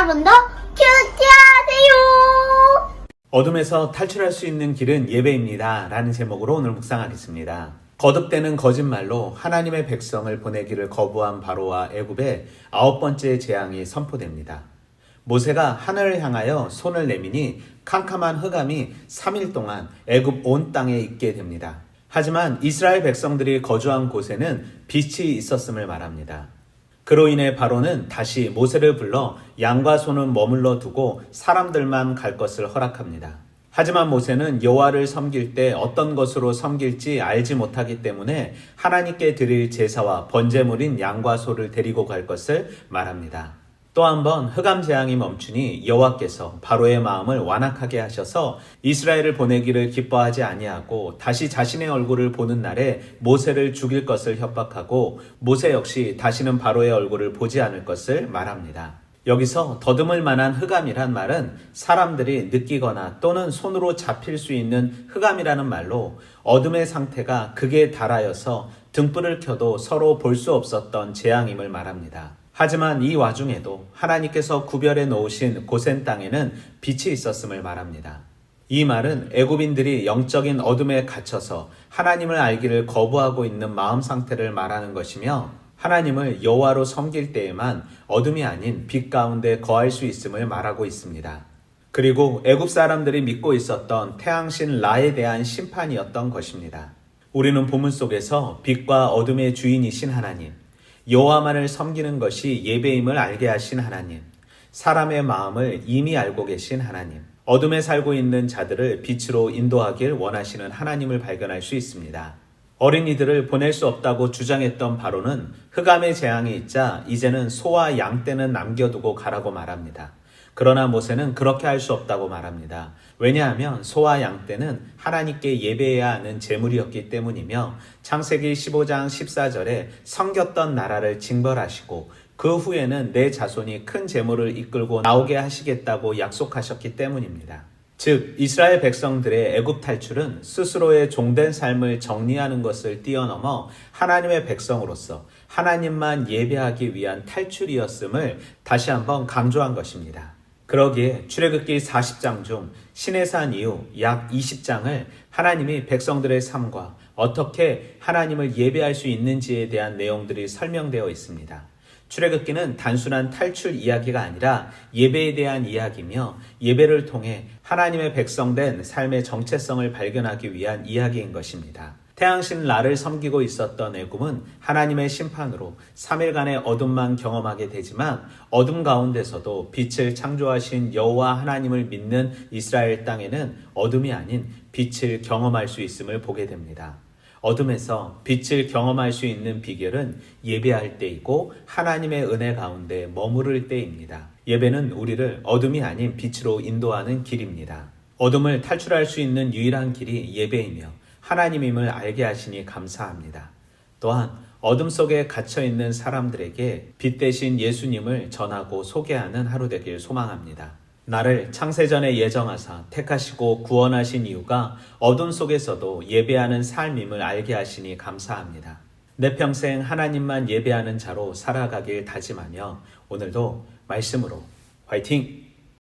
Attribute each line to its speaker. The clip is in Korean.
Speaker 1: 여러분도 큐티하세요.
Speaker 2: 어둠에서 탈출할 수 있는 길은 예배입니다. 라는 제목으로 오늘 묵상하겠습니다. 거듭되는 거짓말로 하나님의 백성을 보내기를 거부한 바로와 애굽의 9번째 재앙이 선포됩니다. 모세가 하늘을 향하여 손을 내미니 캄캄한 흑암이 3일 동안 애굽 온 땅에 있게 됩니다. 하지만 이스라엘 백성들이 거주한 곳에는 빛이 있었음을 말합니다. 그로 인해 바로는 다시 모세를 불러 양과 소는 머물러 두고 사람들만 갈 것을 허락합니다. 하지만 모세는 여호와를 섬길 때 어떤 것으로 섬길지 알지 못하기 때문에 하나님께 드릴 제사와 번제물인 양과 소를 데리고 갈 것을 말합니다. 또 한 번 흑암 재앙이 멈추니 여호와께서 바로의 마음을 완악하게 하셔서 이스라엘을 보내기를 기뻐하지 아니하고 다시 자신의 얼굴을 보는 날에 모세를 죽일 것을 협박하고 모세 역시 다시는 바로의 얼굴을 보지 않을 것을 말합니다. 여기서 더듬을 만한 흑암이란 말은 사람들이 느끼거나 또는 손으로 잡힐 수 있는 흑암이라는 말로 어둠의 상태가 극에 달하여서 등불을 켜도 서로 볼 수 없었던 재앙임을 말합니다. 하지만 이 와중에도 하나님께서 구별해 놓으신 고센 땅에는 빛이 있었음을 말합니다. 이 말은 애굽인들이 영적인 어둠에 갇혀서 하나님을 알기를 거부하고 있는 마음 상태를 말하는 것이며 하나님을 여호와로 섬길 때에만 어둠이 아닌 빛 가운데 거할 수 있음을 말하고 있습니다. 그리고 애굽 사람들이 믿고 있었던 태양신 라에 대한 심판이었던 것입니다. 우리는 본문 속에서 빛과 어둠의 주인이신 하나님, 여호와만을 섬기는 것이 예배임을 알게 하신 하나님, 사람의 마음을 이미 알고 계신 하나님, 어둠에 살고 있는 자들을 빛으로 인도하길 원하시는 하나님을 발견할 수 있습니다. 어린이들을 보낼 수 없다고 주장했던 바로는 흑암의 재앙이 있자 이제는 소와 양 떼는 남겨두고 가라고 말합니다. 그러나 모세는 그렇게 할 수 없다고 말합니다. 왜냐하면 소와 양 떼는 하나님께 예배해야 하는 제물이었기 때문이며 창세기 15장 14절에 섬겼던 나라를 징벌하시고 그 후에는 내 자손이 큰 제물을 이끌고 나오게 하시겠다고 약속하셨기 때문입니다. 즉 이스라엘 백성들의 애굽 탈출은 스스로의 종된 삶을 정리하는 것을 뛰어넘어 하나님의 백성으로서 하나님만 예배하기 위한 탈출이었음을 다시 한번 강조한 것입니다. 그러기에 출애굽기 40장 중 시내산 이후 약 20장을 하나님이 백성들의 삶과 어떻게 하나님을 예배할 수 있는지에 대한 내용들이 설명되어 있습니다. 출애굽기는 단순한 탈출 이야기가 아니라 예배에 대한 이야기며 예배를 통해 하나님의 백성된 삶의 정체성을 발견하기 위한 이야기인 것입니다. 태양신 라를 섬기고 있었던 애굽은 하나님의 심판으로 3일간의 어둠만 경험하게 되지만 어둠 가운데서도 빛을 창조하신 여호와 하나님을 믿는 이스라엘 땅에는 어둠이 아닌 빛을 경험할 수 있음을 보게 됩니다. 어둠에서 빛을 경험할 수 있는 비결은 예배할 때이고 하나님의 은혜 가운데 머무를 때입니다. 예배는 우리를 어둠이 아닌 빛으로 인도하는 길입니다. 어둠을 탈출할 수 있는 유일한 길이 예배이며 하나님임을 알게 하시니 감사합니다. 또한 어둠 속에 갇혀있는 사람들에게 빛 대신 예수님을 전하고 소개하는 하루 되길 소망합니다. 나를 창세전에 예정하사 택하시고 구원하신 이유가 어둠 속에서도 예배하는 삶임을 알게 하시니 감사합니다. 내 평생 하나님만 예배하는 자로 살아가길 다짐하며 오늘도 말씀으로 화이팅!